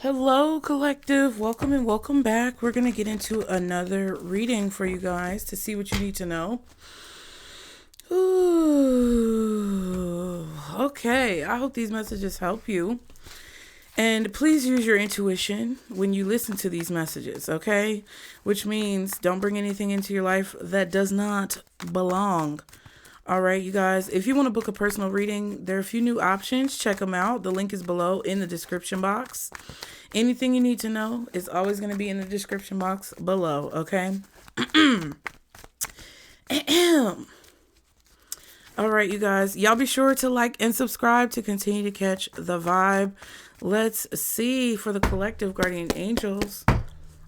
Hello, collective. Welcome and welcome back. We're going to get into another reading for you guys to see what you need to know. Ooh, okay. I hope these messages help you. And please use your intuition when you listen to these messages, okay? Which means don't bring anything into your life that does not belong. All right, you guys, if you want to book a personal reading, there are a few new options. Check them out. The link is below in the description box. Anything you need to know is always going to be in the description box below, okay? All right, you guys, y'all be sure to like and subscribe to continue to catch the vibe. Let's see for the collective guardian angels,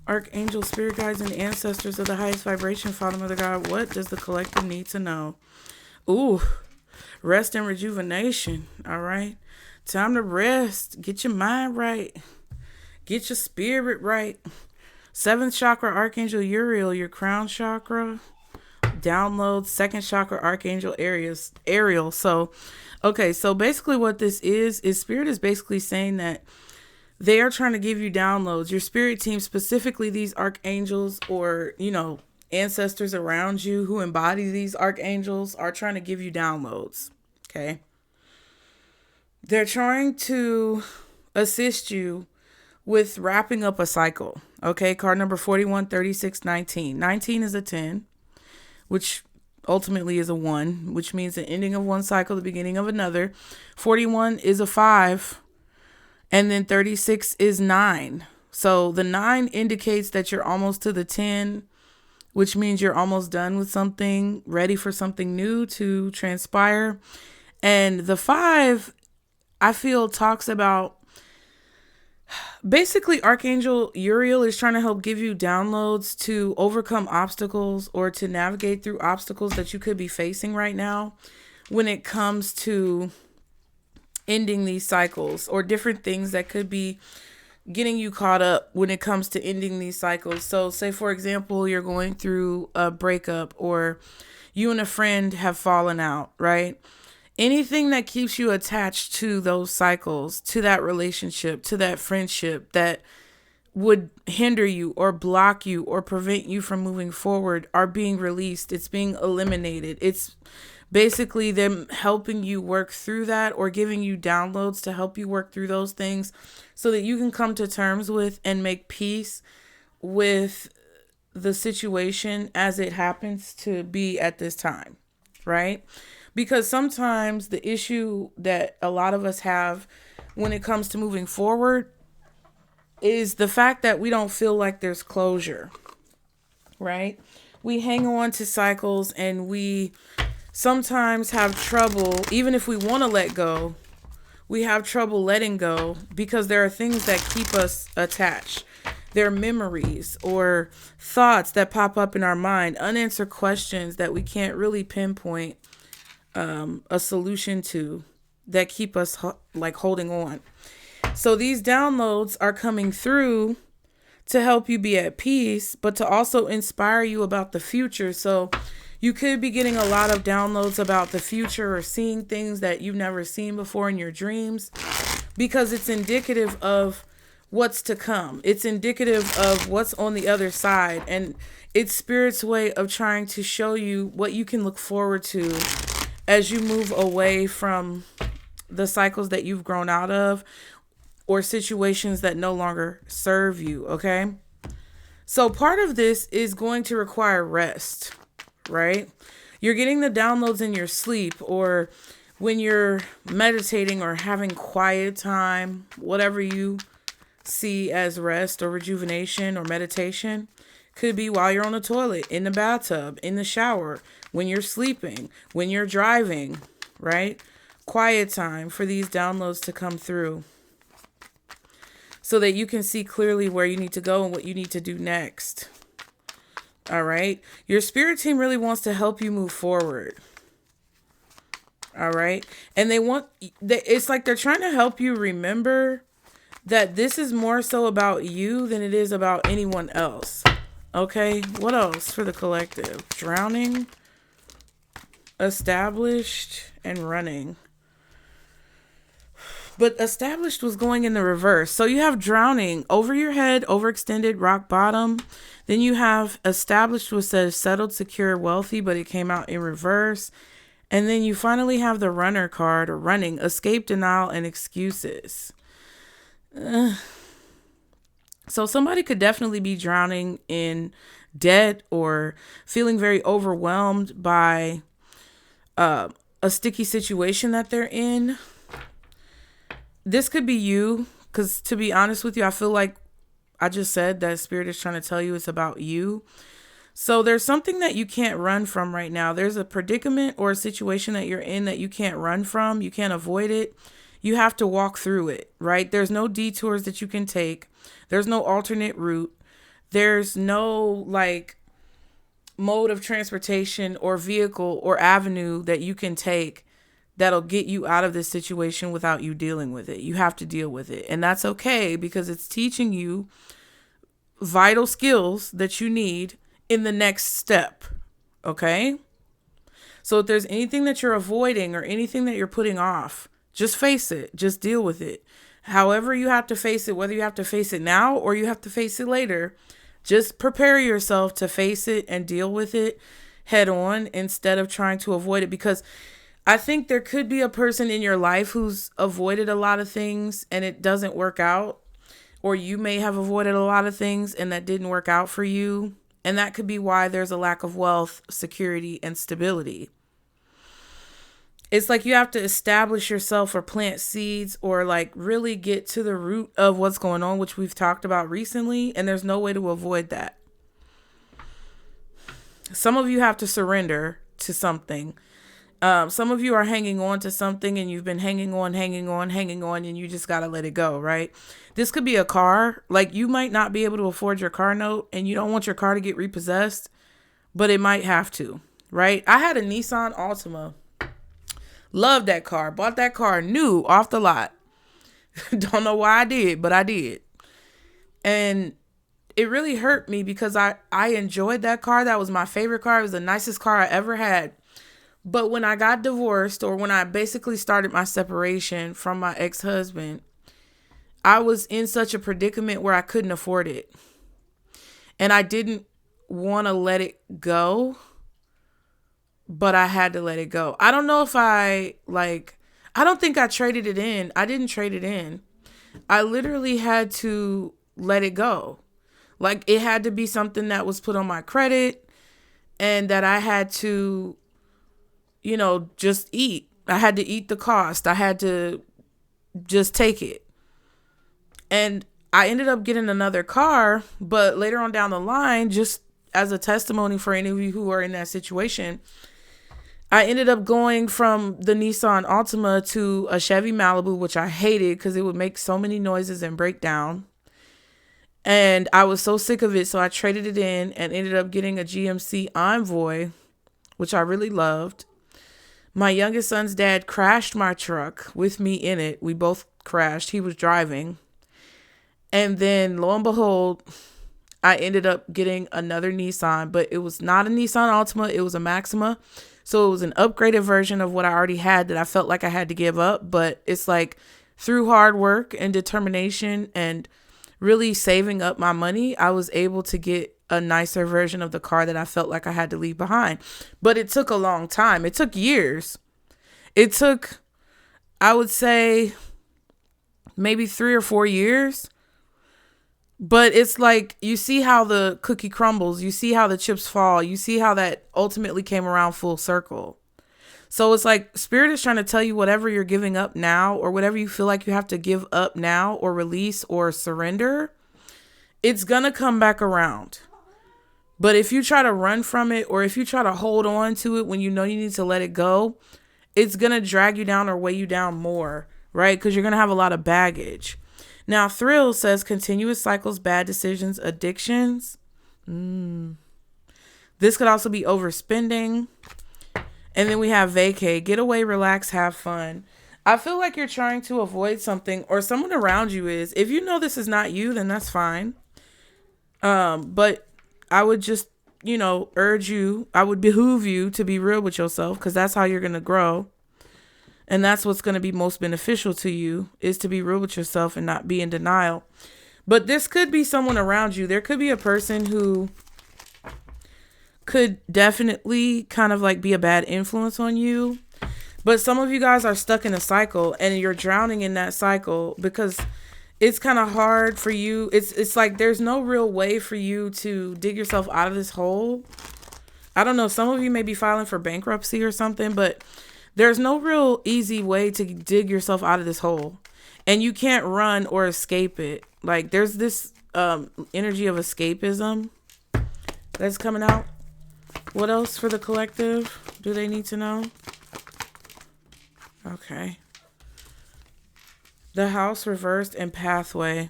archangels, spirit guides, and ancestors of the highest vibration, Father, Mother, God. What does the collective need to know? Ooh, rest and rejuvenation. All right. Time to rest. Get your mind right. Get your spirit right. Seventh chakra, Archangel Uriel, your crown chakra. Download second chakra, Archangel Ariel. So basically what this is Spirit is basically saying that they are trying to give you downloads. Your spirit team, specifically these archangels or, ancestors around you who embody these archangels, are trying to give you downloads. Okay. They're trying to assist you with wrapping up a cycle. Okay. Card number 41, 36, 19. 19 is a 10, which ultimately is a 1, which means the ending of one cycle, the beginning of another. 41 is a 5. And then 36 is 9. So the 9 indicates that you're almost to the 10, which means you're almost done with something, ready for something new to transpire. And the 5, I feel, talks about basically Archangel Uriel is trying to help give you downloads to overcome obstacles or to navigate through obstacles that you could be facing right now when it comes to ending these cycles, or different things that could be getting you caught up when it comes to ending these cycles. So say, for example, you're going through a breakup, or you and a friend have fallen out, right? Anything that keeps you attached to those cycles, to that relationship, to that friendship that would hinder you or block you or prevent you from moving forward are being released. It's being eliminated. It's basically them helping you work through that, or giving you downloads to help you work through those things so that you can come to terms with and make peace with the situation as it happens to be at this time, right? Because sometimes the issue that a lot of us have when it comes to moving forward is the fact that we don't feel like there's closure, right? We hang on to cycles, and we sometimes have trouble, even if we want to let go, we have trouble letting go because there are things that keep us attached. There are memories or thoughts that pop up in our mind, unanswered questions that we can't really pinpoint a solution to, that keep us holding on. So these downloads are coming through to help you be at peace, but to also inspire you about the future. So you could be getting a lot of downloads about the future, or seeing things that you've never seen before in your dreams, because it's indicative of what's to come. It's indicative of what's on the other side. And it's Spirit's way of trying to show you what you can look forward to as you move away from the cycles that you've grown out of, or situations that no longer serve you. Okay. So part of this is going to require rest. Right? You're getting the downloads in your sleep, or when you're meditating or having quiet time, whatever you see as rest or rejuvenation or meditation. Could be while you're on the toilet, in the bathtub, in the shower, when you're sleeping, when you're driving, right? Quiet time for these downloads to come through so that you can see clearly where you need to go and what you need to do next. All right. Your spirit team really wants to help you move forward. All right. And it's like they're trying to help you remember that this is more so about you than it is about anyone else. Okay. What else for the collective? Drowning, established, and running. But established was going in the reverse. So you have drowning, over your head, overextended, rock bottom. Then you have established, which says settled, secure, wealthy, but it came out in reverse. And then you finally have the runner card, or running, escape, denial, and excuses. So somebody could definitely be drowning in debt or feeling very overwhelmed by a sticky situation that they're in. This could be you, because to be honest with you, I feel like I just said that Spirit is trying to tell you it's about you. So there's something that you can't run from right now. There's a predicament or a situation that you're in that you can't run from. You can't avoid it. You have to walk through it, right? There's no detours that you can take. There's no alternate route. There's no like mode of transportation or vehicle or avenue that you can take that'll get you out of this situation without you dealing with it. You have to deal with it. And that's okay, because it's teaching you vital skills that you need in the next step. Okay? So if there's anything that you're avoiding or anything that you're putting off, just face it. Just deal with it. However you have to face it, whether you have to face it now or you have to face it later, just prepare yourself to face it and deal with it head on instead of trying to avoid it. Because I think there could be a person in your life who's avoided a lot of things and it doesn't work out. Or you may have avoided a lot of things and that didn't work out for you. And that could be why there's a lack of wealth, security, and stability. It's like you have to establish yourself or plant seeds or like really get to the root of what's going on, which we've talked about recently. And there's no way to avoid that. Some of you have to surrender to something. Some of you are hanging on to something and you've been hanging on, and you just got to let it go, right? This could be a car. Like you might not be able to afford your car note and you don't want your car to get repossessed, but it might have to, right? I had a Nissan Altima. Loved that car. Bought that car new off the lot. Don't know why I did, but I did. And it really hurt me because I enjoyed that car. That was my favorite car. It was the nicest car I ever had. But when I got divorced, or when I basically started my separation from my ex-husband, I was in such a predicament where I couldn't afford it. And I didn't want to let it go, but I had to let it go. I don't know if I don't think I traded it in. I didn't trade it in. I literally had to let it go. Like it had to be something that was put on my credit and that I had to, just eat. I had to eat the cost. I had to just take it. And I ended up getting another car, but later on down the line, just as a testimony for any of you who are in that situation, I ended up going from the Nissan Altima to a Chevy Malibu, which I hated because it would make so many noises and break down. And I was so sick of it, so I traded it in and ended up getting a GMC Envoy, which I really loved. My youngest son's dad crashed my truck with me in it. We both crashed. He was driving. And then lo and behold, I ended up getting another Nissan, but it was not a Nissan Altima. It was a Maxima. So it was an upgraded version of what I already had that I felt like I had to give up. But it's like through hard work and determination and really saving up my money, I was able to get a nicer version of the car that I felt like I had to leave behind. But it took a long time. It took years. It took, I would say, maybe 3 or 4 years. But it's like, you see how the cookie crumbles. You see how the chips fall. You see how that ultimately came around full circle. So it's like Spirit is trying to tell you whatever you're giving up now, or whatever you feel like you have to give up now or release or surrender, it's going to come back around. But if you try to run from it, or if you try to hold on to it when you know you need to let it go, it's going to drag you down or weigh you down more, right? Because you're going to have a lot of baggage. Now, Thrill says continuous cycles, bad decisions, addictions. This could also be overspending. And then we have vacay, get away, relax, have fun. I feel like you're trying to avoid something, or someone around you is. If you know this is not you, then that's fine. But I would just, urge you, I would behoove you to be real with yourself, because that's how you're going to grow. And that's what's going to be most beneficial to you, is to be real with yourself and not be in denial. But this could be someone around you. There could be a person who could definitely kind of like be a bad influence on you. But some of you guys are stuck in a cycle and you're drowning in that cycle because it's kind of hard for you. It's like there's no real way for you to dig yourself out of this hole. I don't know. Some of you may be filing for bankruptcy or something, but there's no real easy way to dig yourself out of this hole. And you can't run or escape it. Like there's this energy of escapism that's coming out. What else for the collective do they need to know? Okay. The house reversed and pathway.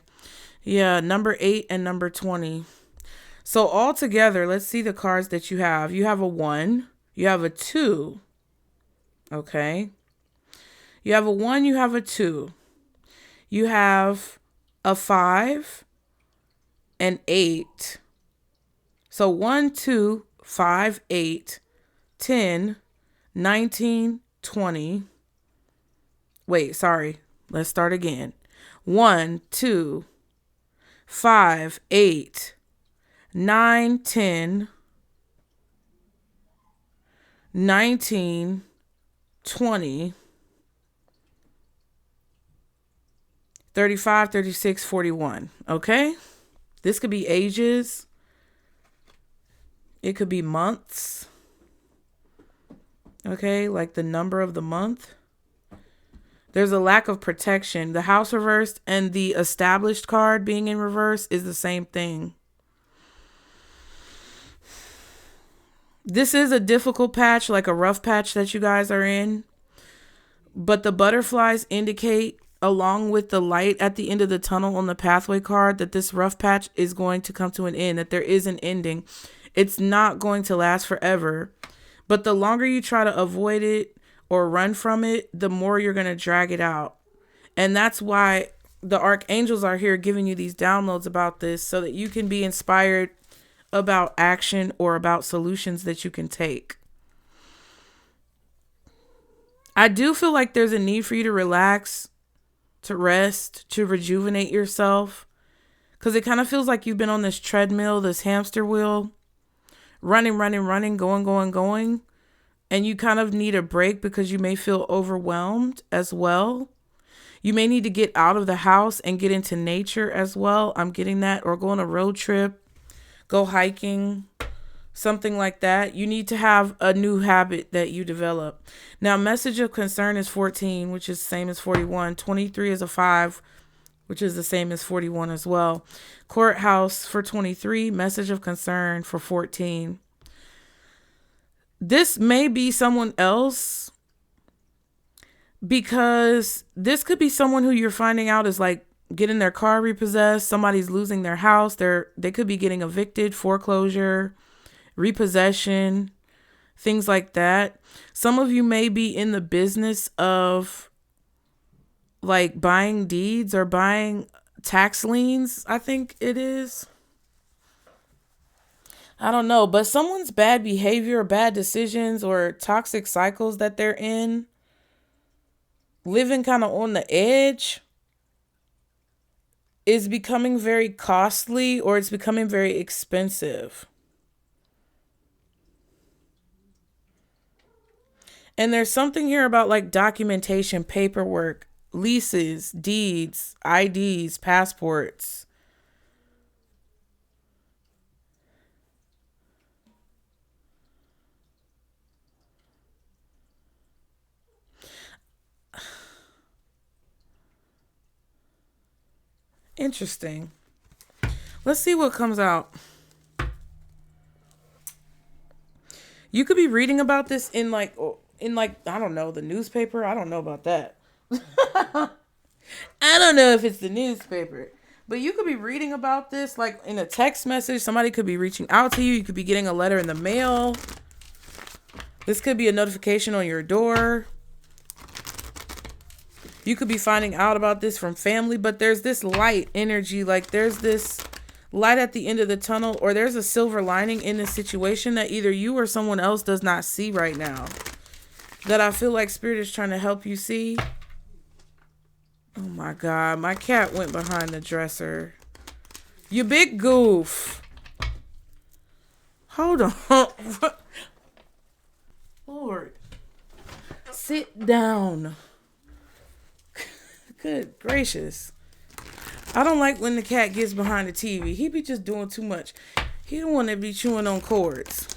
Yeah, number 8 and number 20. So all together, let's see the cards that you have. You have a 1. You have a 2. Okay. You have a 1. You have a 2. You have a 5 and 8. So 1, 2, 5, 8, 10, 19, 20. Wait, sorry. Let's start again. 1, 2, 5, 8, 9, 10, 19, 20, 35, 36, 41. Okay? This could be ages. It could be months. Okay? Like the number of the month. There's a lack of protection. The house reversed and the established card being in reverse is the same thing. This is a difficult patch, like a rough patch that you guys are in. But the butterflies indicate, along with the light at the end of the tunnel on the pathway card, that this rough patch is going to come to an end, that there is an ending. It's not going to last forever. But the longer you try to avoid it or run from it, the more you're going to drag it out. And that's why the archangels are here giving you these downloads about this, so that you can be inspired about action or about solutions that you can take. I do feel like there's a need for you to relax, to rest, to rejuvenate yourself. Because it kind of feels like you've been on this treadmill, this hamster wheel, running, going. And you kind of need a break because you may feel overwhelmed as well. You may need to get out of the house and get into nature as well. I'm getting that. Or go on a road trip, go hiking, something like that. You need to have a new habit that you develop. Now, message of concern is 14, which is the same as 41. 23 is a 5, which is the same as 41 as well. Courthouse for 23, message of concern for 14. This may be someone else, because this could be someone who you're finding out is like getting their car repossessed. Somebody's losing their house. They could be getting evicted, foreclosure, repossession, things like that. Some of you may be in the business of like buying deeds or buying tax liens, I think it is. I don't know, but someone's bad behavior or bad decisions or toxic cycles that they're in, living kind of on the edge, is becoming very costly, or it's becoming very expensive. And there's something here about like documentation, paperwork, leases, deeds, IDs, passports. Interesting. Let's see what comes out. You could be reading about this in like, I don't know, the newspaper. I don't know about that. I don't know if it's the newspaper, but you could be reading about this like in a text message. Somebody could be reaching out to you. You could be getting a letter in the mail. This could be a notification on your door. You could be finding out about this from family, but there's this light energy, like there's this light at the end of the tunnel, or there's a silver lining in this situation that either you or someone else does not see right now. that I feel like Spirit is trying to help you see. Oh my God, my cat went behind the dresser. You big goof. Hold on. Lord. Sit down. Good gracious. I don't like when the cat gets behind the TV. He be just doing too much. He don't want to be chewing on cords.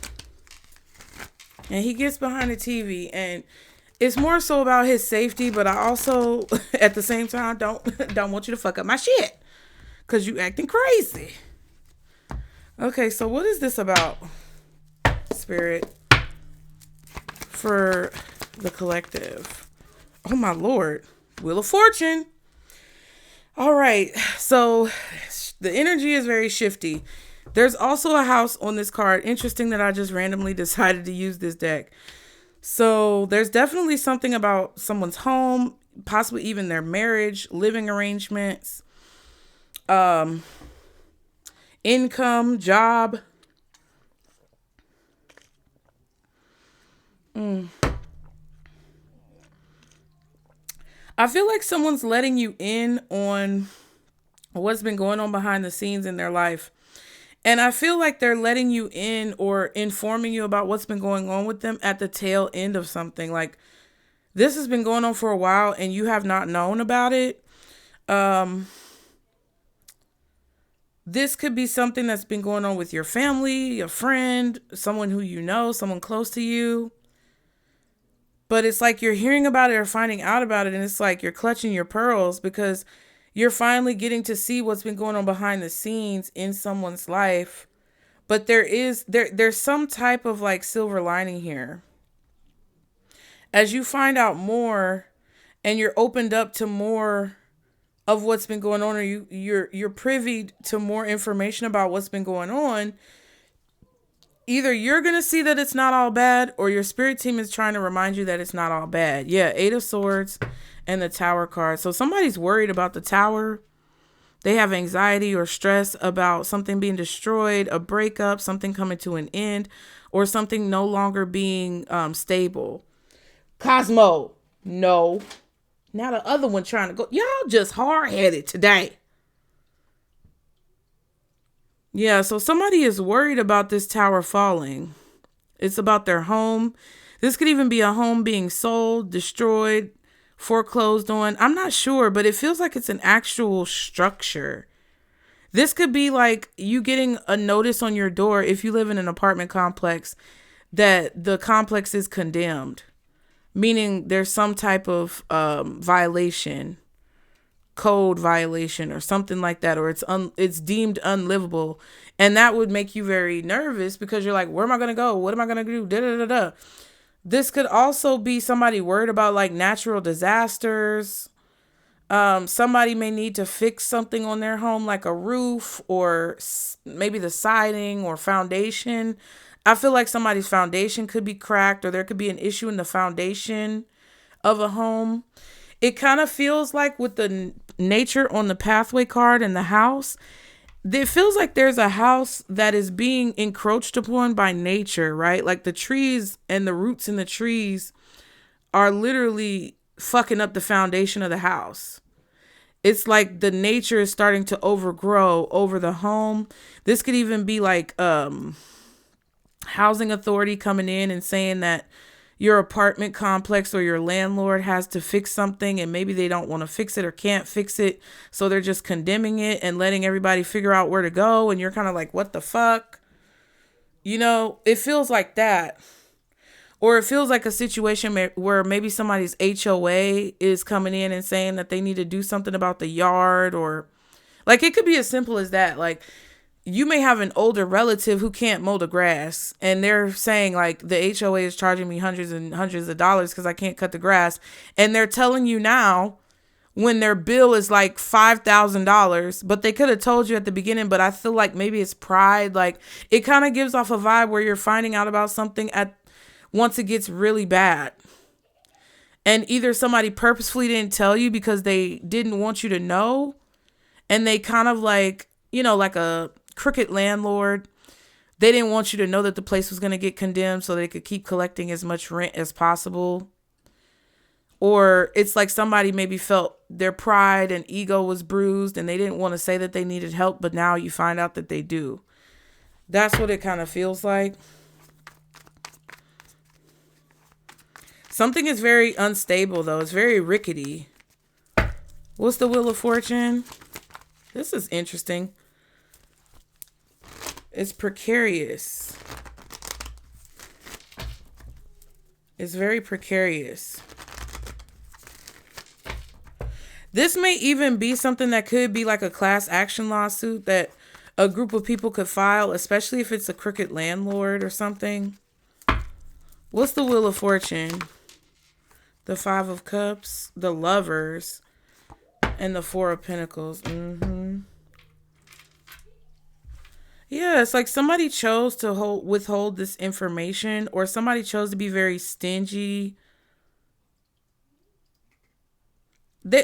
And he gets behind the TV, and it's more so about his safety, but I also, at the same time, don't want you to fuck up my shit. Because you acting crazy. Okay, so what is this about, Spirit? For the collective. Oh my Lord. Wheel of Fortune. All right, so the energy is very shifty. There's also a house on this card. Interesting that I just randomly decided to use this deck. So there's definitely something about someone's home, possibly even their marriage, living arrangements, income, job. I feel like someone's letting you in on what's been going on behind the scenes in their life. And I feel like they're letting you in or informing you about what's been going on with them at the tail end of something. Like, this has been going on for a while and you have not known about it. This could be something that's been going on with your family, a friend, someone who you know, someone close to you. But it's like you're hearing about it or finding out about it, and it's like you're clutching your pearls because you're finally getting to see what's been going on behind the scenes in someone's life. But there's some type of like silver lining here. As you find out more and you're opened up to more of what's been going on, or you're privy to more information about what's been going on, either you're going to see that it's not all bad, or your spirit team is trying to remind you that it's not all bad. Yeah, 8 of Swords and the Tower card. So somebody's worried about the Tower. They have anxiety or stress about something being destroyed, a breakup, something coming to an end, or something no longer being stable. Cosmo, no. Now the other one trying to go. Y'all just hard-headed today. Yeah, so somebody is worried about this tower falling. It's about their home. This could even be a home being sold, destroyed, foreclosed on. I'm not sure, but it feels like it's an actual structure. This could be like you getting a notice on your door if you live in an apartment complex that the complex is condemned, meaning there's some type of violation, code violation or something like that, or it's deemed unlivable. And that would make you very nervous because you're like, where am I going to go? What am I going to do? Da, da, da, da. This could also be somebody worried about like natural disasters. Somebody may need to fix something on their home, like a roof or maybe the siding or foundation. I feel like somebody's foundation could be cracked, or there could be an issue in the foundation of a home. It kind of feels like with the nature on the pathway card and the house, it feels like there's a house that is being encroached upon by nature, right? Like the trees and the roots in the trees are literally fucking up the foundation of the house. It's like the nature is starting to overgrow over the home. This could even be like housing authority coming in and saying that your apartment complex or your landlord has to fix something and maybe they don't want to fix it or can't fix it. So they're just condemning it and letting everybody figure out where to go. And you're kind of like, what the fuck? You know, it feels like that. Or it feels like a situation where maybe somebody's HOA is coming in and saying that they need to do something about the yard, or like it could be as simple as that. Like, you may have an older relative who can't mow the grass and they're saying like the HOA is charging me hundreds and hundreds of dollars because I can't cut the grass. And they're telling you now when their bill is like $5,000, but they could have told you at the beginning. But I feel like maybe it's pride. Like it kind of gives off a vibe where you're finding out about something once it gets really bad. And either somebody purposefully didn't tell you because they didn't want you to know. And they kind of like, you know, like a crooked landlord. They didn't want you to know that the place was going to get condemned so they could keep collecting as much rent as possible Or it's like somebody maybe felt their pride and ego was bruised and they didn't want to say that they needed help, but now you find out that they do. That's what it kind of feels like. Something is very unstable, though. It's very rickety. What's the Wheel of Fortune? This is interesting. It's precarious. It's very precarious. This may even be something that could be like a class action lawsuit that a group of people could file, especially if it's a crooked landlord or something. What's the Wheel of Fortune? The Five of Cups, the Lovers, and the Four of Pentacles. Yeah, it's like somebody chose to withhold this information, or somebody chose to be very stingy.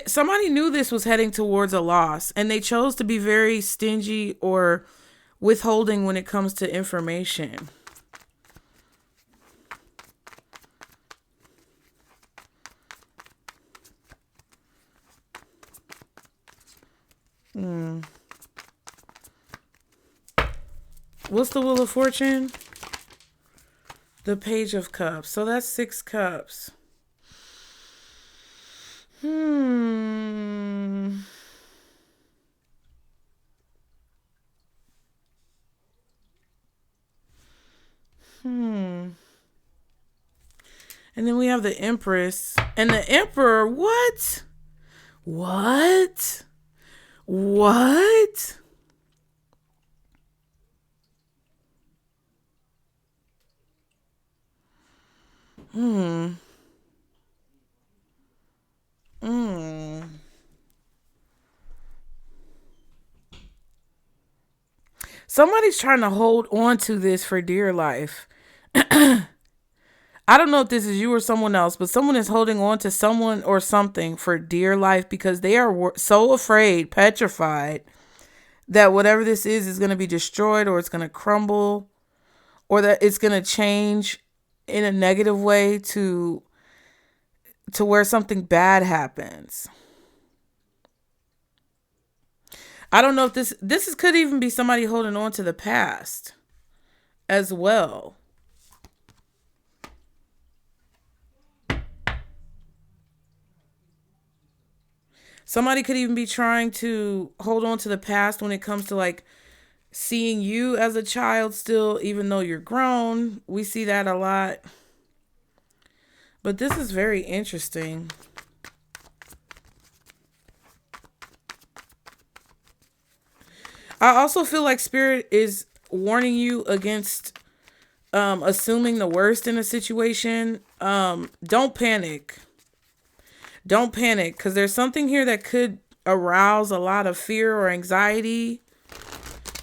Somebody knew this was heading towards a loss, and they chose to be very stingy or withholding when it comes to information. What's the Wheel of Fortune? The Page of Cups. So that's 6 cups. And then we have the Empress and the Emperor. What? What? What? Somebody's trying to hold on to this for dear life. I don't know if this is you or someone else, but someone is holding on to someone or something for dear life because they are so afraid, petrified, that whatever this is going to be destroyed, or it's going to crumble, or that it's going to change in a negative way to where something bad happens. I don't know if this could even be somebody holding on to the past as well. Somebody could even be trying to hold on to the past when it comes to like seeing you as a child still, even though you're grown. We see that a lot. But this is very interesting. I also feel like Spirit is warning you against assuming the worst in a situation. Don't panic. Don't panic, because there's something here that could arouse a lot of fear or anxiety.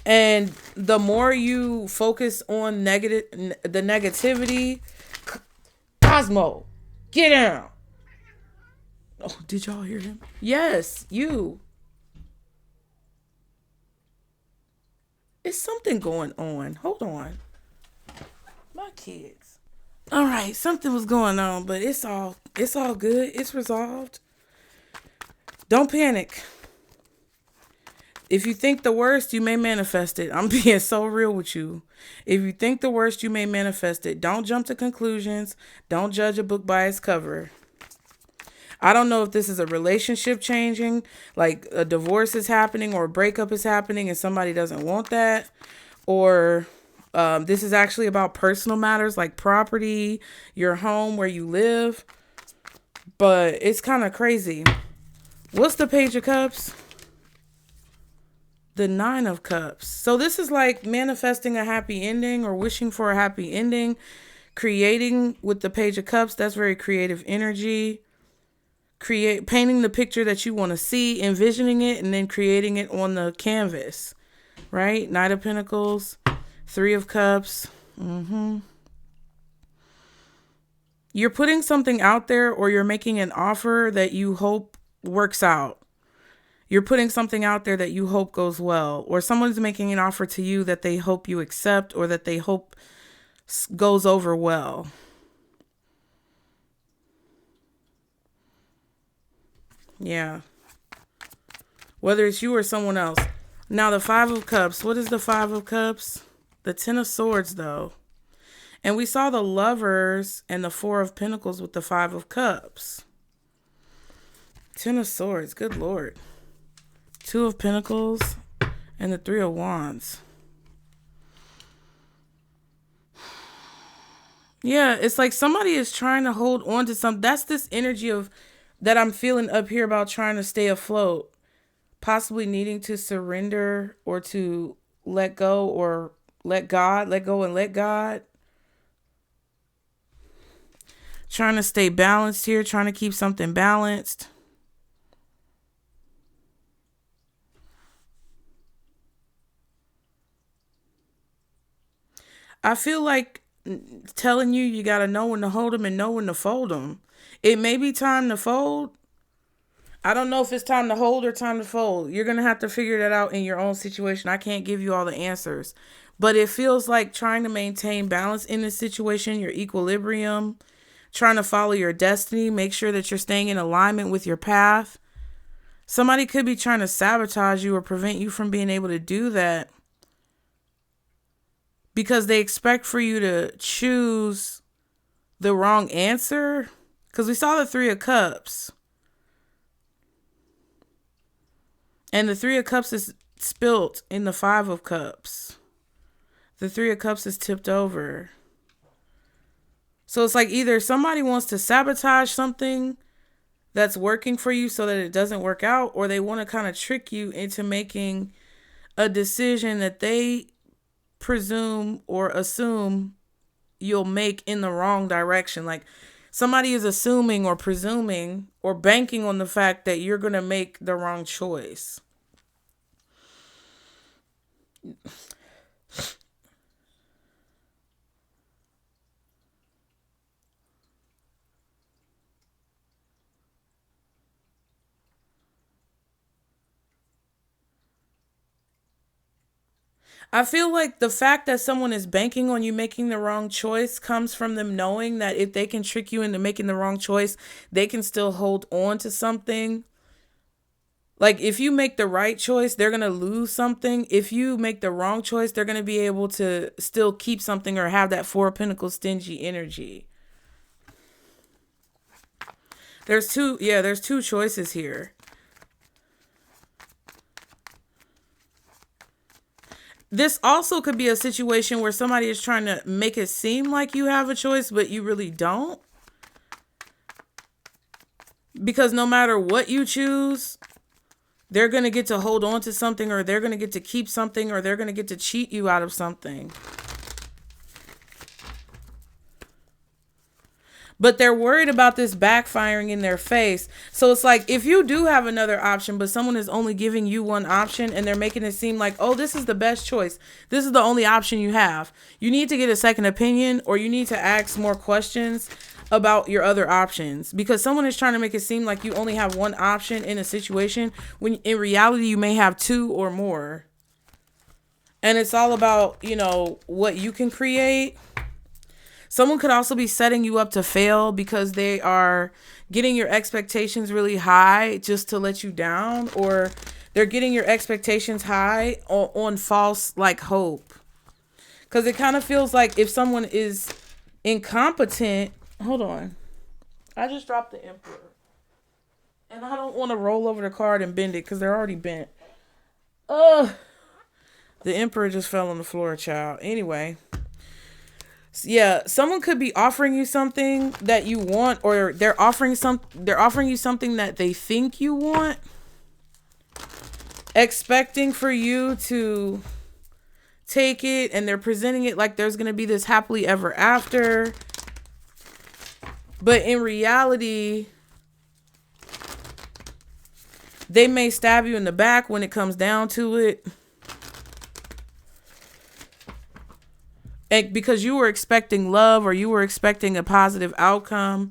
And the more you focus on the negativity, Cosmo, get down. Oh, did y'all hear him? Yes, you. It's something going on. Hold on. My kids. All right, something was going on, but it's all good. It's resolved. Don't panic. If you think the worst, you may manifest it. I'm being so real with you. If you think the worst, you may manifest it. Don't jump to conclusions. Don't judge a book by its cover. I don't know if this is a relationship changing, like a divorce is happening or a breakup is happening and somebody doesn't want that, or this is actually about personal matters like property, your home, where you live. But it's kind of crazy. What's the Page of Cups? The Nine of Cups. So this is like manifesting a happy ending or wishing for a happy ending. Creating with the Page of Cups. That's very creative energy. Painting the picture that you want to see, envisioning it, and then creating it on the canvas. Right? Knight of Pentacles. Three of Cups. You're putting something out there, or you're making an offer that you hope works out. You're putting something out there that you hope goes well, or someone's making an offer to you that they hope you accept, or that they hope goes over well. Yeah. Whether it's you or someone else. Now, the Five of Cups. What is the Five of Cups? The Ten of Swords, though. And we saw the Lovers and the Four of Pentacles with the Five of Cups. Ten of Swords. Good Lord. Two of Pentacles and the Three of Wands. Yeah, it's like somebody is trying to hold on to something. That's this energy of that I'm feeling up here about trying to stay afloat. Possibly needing to surrender or to let go or let go and let God. Trying to stay balanced here, trying to keep something balanced. I feel like telling you got to know when to hold them and know when to fold them. It may be time to fold. I don't know if it's time to hold or time to fold. You're going to have to figure that out in your own situation. I can't give you all the answers. But it feels like trying to maintain balance in this situation, your equilibrium, trying to follow your destiny, make sure that you're staying in alignment with your path. Somebody could be trying to sabotage you or prevent you from being able to do that because they expect for you to choose the wrong answer. Because we saw the Three of Cups. And the Three of Cups is spilt in the Five of Cups. The Three of Cups is tipped over. So it's like either somebody wants to sabotage something that's working for you so that it doesn't work out, or they want to kind of trick you into making a decision that they presume or assume you'll make in the wrong direction. Like somebody is assuming or presuming or banking on the fact that you're going to make the wrong choice. I feel like the fact that someone is banking on you making the wrong choice comes from them knowing that if they can trick you into making the wrong choice, they can still hold on to something. Like if you make the right choice, they're going to lose something. If you make the wrong choice, they're going to be able to still keep something or have that Four of Pentacles stingy energy. There's two choices here. This also could be a situation where somebody is trying to make it seem like you have a choice, but you really don't. Because no matter what you choose, they're going to get to hold on to something, or they're going to get to keep something, or they're going to get to cheat you out of something. But they're worried about this backfiring in their face. So it's like if you do have another option, but someone is only giving you one option and they're making it seem like, oh, this is the best choice. This is the only option you have. You need to get a second opinion, or you need to ask more questions about your other options, because someone is trying to make it seem like you only have one option in a situation when in reality you may have two or more. And it's all about, what you can create. Someone could also be setting you up to fail because they are getting your expectations really high just to let you down, or they're getting your expectations high on false hope. Because it kind of feels like if someone is incompetent, hold on. I just dropped the Emperor. And I don't want to roll over the card and bend it because they're already bent. The Emperor just fell on the floor, child. Anyway. Yeah, someone could be offering you something that you want, or they're offering you something that they think you want, expecting for you to take it, and they're presenting it like there's going to be this happily ever after. But in reality, they may stab you in the back when it comes down to it. And because you were expecting love, or you were expecting a positive outcome,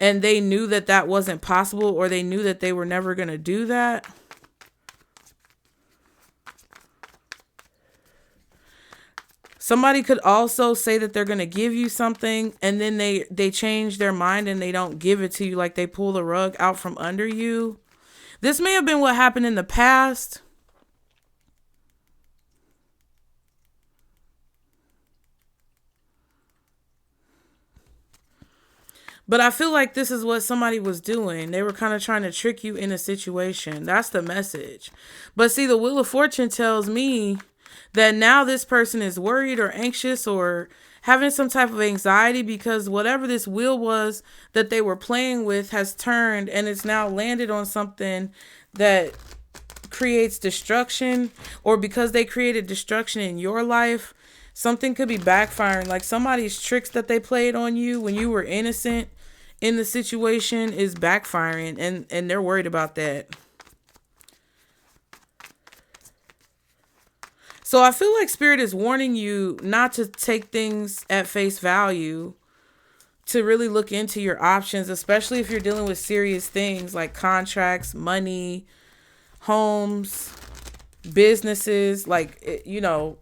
and they knew that that wasn't possible, or they knew that they were never going to do that. Somebody could also say that they're going to give you something and then they change their mind and they don't give it to you, like they pull the rug out from under you. This may have been what happened in the past. But I feel like this is what somebody was doing. They were kind of trying to trick you in a situation. That's the message. But see, the Wheel of Fortune tells me that now this person is worried or anxious or having some type of anxiety because whatever this wheel was that they were playing with has turned and it's now landed on something that creates destruction, or because they created destruction in your life, something could be backfiring. Like somebody's tricks that they played on you when you were innocent in the situation is backfiring, and they're worried about that. So I feel like Spirit is warning you not to take things at face value, to really look into your options, especially if you're dealing with serious things like contracts, money, homes, businesses, like, you know,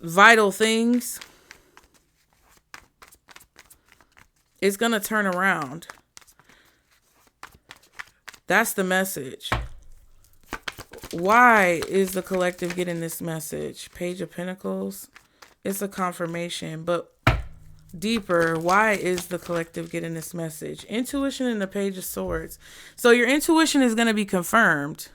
vital things. It's going to turn around. That's the message. Why is the collective getting this message? Page of Pentacles. It's a confirmation, but deeper, why is the collective getting this message? Intuition and the Page of Swords. So your intuition is going to be confirmed.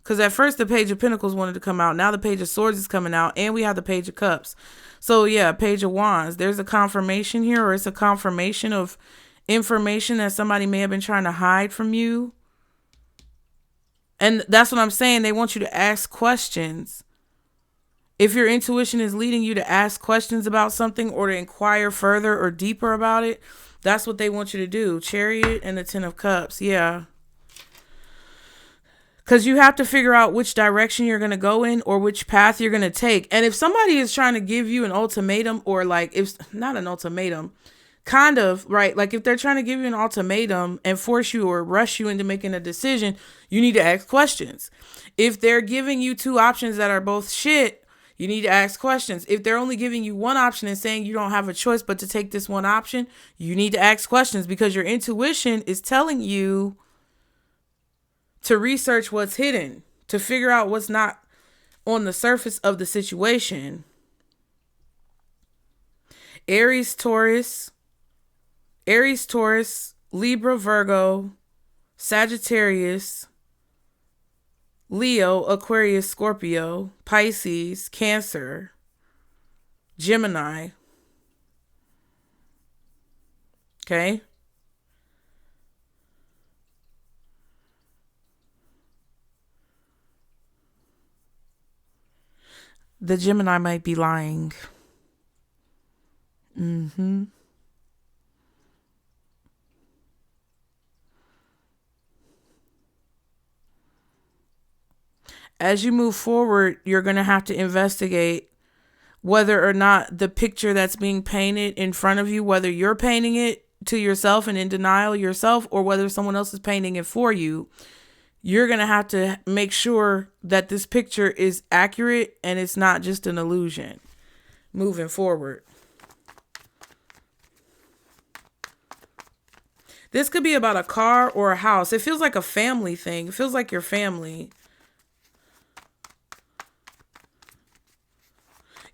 Because at first the Page of Pentacles wanted to come out. Now the Page of Swords is coming out. And we have the Page of Cups. So yeah, Page of Wands. There's a confirmation here. Or it's a confirmation of information that somebody may have been trying to hide from you. And that's what I'm saying. They want you to ask questions. If your intuition is leading you to ask questions about something or to inquire further or deeper about it, that's what they want you to do. Chariot and the Ten of Cups. Yeah. Because you have to figure out which direction you're going to go in or which path you're going to take. And if somebody is trying to give you an ultimatum, or like, if not an ultimatum, kind of, right? Like if they're trying to give you an ultimatum and force you or rush you into making a decision, you need to ask questions. If they're giving you two options that are both shit, you need to ask questions. If they're only giving you one option and saying you don't have a choice but to take this one option, you need to ask questions, because your intuition is telling you to research what's hidden, to figure out what's not on the surface of the situation. Aries, Taurus, Libra, Virgo, Sagittarius, Leo, Aquarius, Scorpio, Pisces, Cancer, Gemini. Okay. The Gemini might be lying. As you move forward, you're going to have to investigate whether or not the picture that's being painted in front of you, whether you're painting it to yourself and in denial yourself, or whether someone else is painting it for you. You're going to have to make sure that this picture is accurate and it's not just an illusion moving forward. This could be about a car or a house. It feels like a family thing. It feels like your family.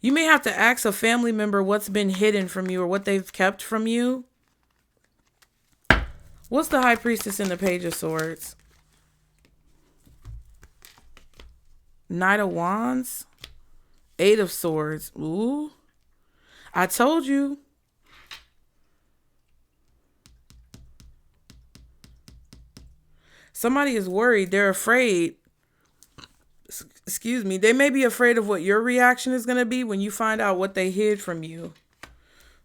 You may have to ask a family member what's been hidden from you or what they've kept from you. What's the High Priestess in the Page of Swords? Knight of Wands, Eight of Swords. Ooh, I told you. Somebody is worried. They're afraid. Excuse me. They may be afraid of what your reaction is going to be when you find out what they hid from you.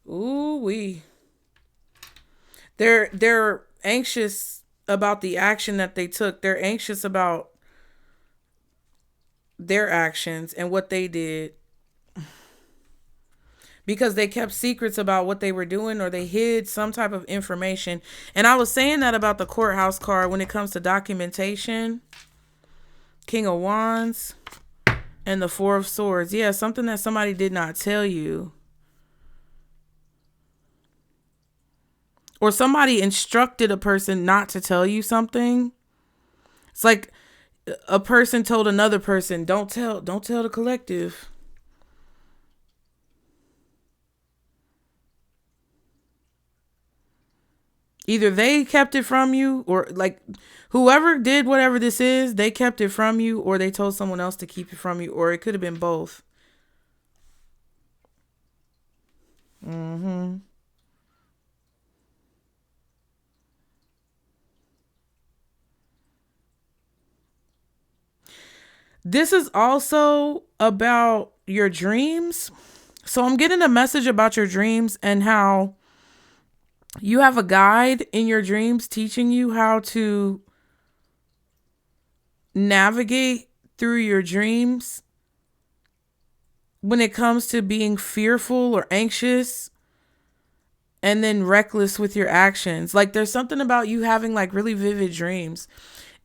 Ooh wee. They're anxious about the action that they took. They're anxious about their actions and what they did, because they kept secrets about what they were doing, or they hid some type of information. And I was saying that about the courthouse card when it comes to documentation. King of Wands, And the Four of Swords. Yeah, something that somebody did not tell you. Or somebody instructed a person not to tell you something. It's like a person told another person, don't tell the collective. Either they kept it from you, or like whoever did whatever this is, they kept it from you, or they told someone else to keep it from you, or it could have been both. Mm-hmm. This is also about your dreams. So I'm getting a message about your dreams and how you have a guide in your dreams teaching you how to navigate through your dreams when it comes to being fearful or anxious and then reckless with your actions. Like there's something about you having like really vivid dreams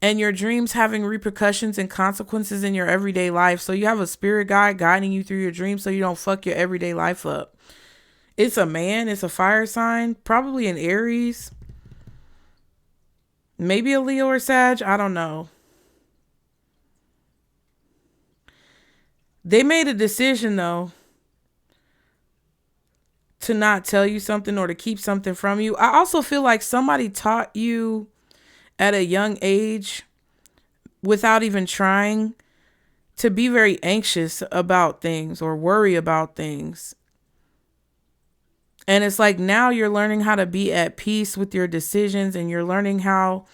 and your dreams having repercussions and consequences in your everyday life. So you have a spirit guide guiding you through your dreams so you don't fuck your everyday life up. It's a man, it's a fire sign, probably an Aries, maybe a Leo or Sag, I don't know. They made a decision though to not tell you something or to keep something from you. I also feel like somebody taught you at a young age without even trying to be very anxious about things or worry about things. And it's like now you're learning how to be at peace with your decisions and you're learning how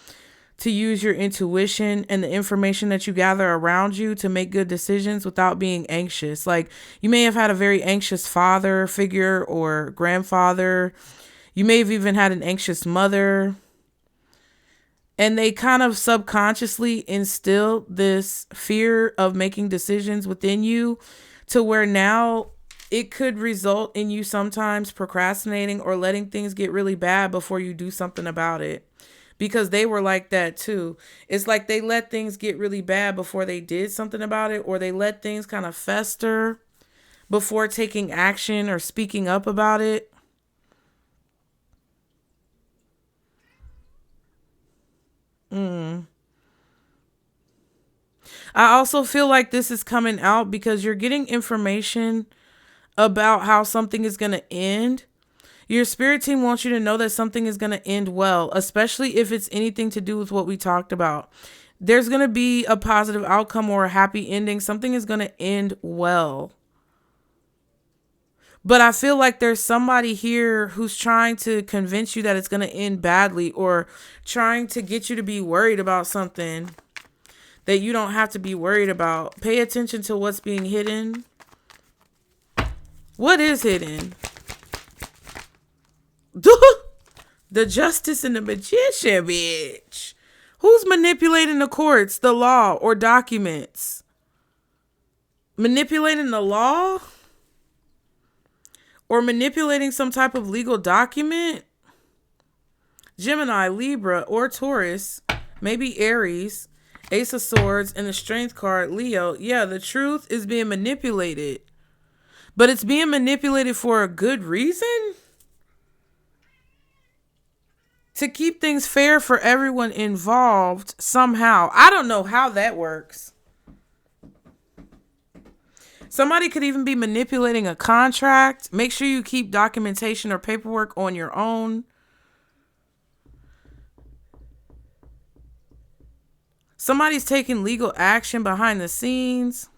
to use your intuition and the information that you gather around you to make good decisions without being anxious. Like you may have had a very anxious father figure or grandfather. You may have even had an anxious mother. And they kind of subconsciously instill this fear of making decisions within you to where now it could result in you sometimes procrastinating or letting things get really bad before you do something about it. Because they were like that too. It's like they let things get really bad before they did something about it, or they let things kind of fester before taking action or speaking up about it. I also feel like this is coming out because you're getting information about how something is going to end. Your spirit team wants you to know that something is going to end well, especially if it's anything to do with what we talked about. There's going to be a positive outcome or a happy ending. Something is going to end well. But I feel like there's somebody here who's trying to convince you that it's going to end badly or trying to get you to be worried about something that you don't have to be worried about. Pay attention to what's being hidden. What is hidden? The Justice and the Magician, bitch. Who's manipulating the courts, the law, or documents? Manipulating the law? Or manipulating some type of legal document? Gemini, Libra, or Taurus. Maybe Aries. Ace of Swords and the Strength card, Leo. Yeah, the truth is being manipulated. But it's being manipulated for a good reason? To keep things fair for everyone involved somehow. I don't know how that works. Somebody could even be manipulating a contract. Make sure you keep documentation or paperwork on your own. Somebody's taking legal action behind the scenes.